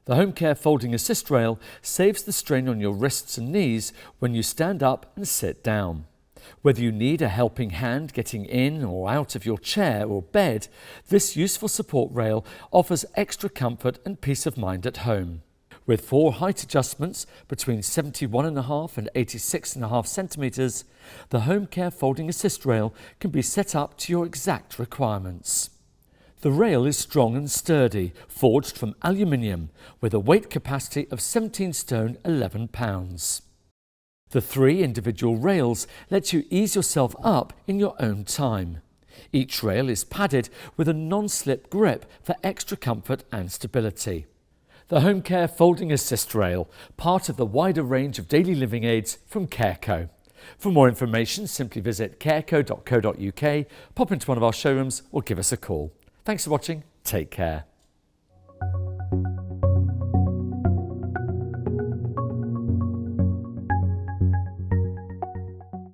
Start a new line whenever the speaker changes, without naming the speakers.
The Homecare Folding Assist Rail saves the strain on your wrists and knees when you stand up and sit down. Whether you need a helping hand getting in or out of your chair or bed, this useful support rail offers extra comfort and peace of mind at home. With 4 height adjustments between 71.5 and 86.5 centimetres, the Homecare Folding Assist Rail can be set up to your exact requirements. The rail is strong and sturdy, forged from aluminium, with a weight capacity of 17 stone 11 pounds. The 3 individual rails let you ease yourself up in your own time. Each rail is padded with a non-slip grip for extra comfort and stability. The Homecare Folding Assist Rail, part of the wider range of daily living aids from CareCo. For more information, simply visit careco.co.uk, pop into one of our showrooms or give us a call. Thanks for watching. Take care.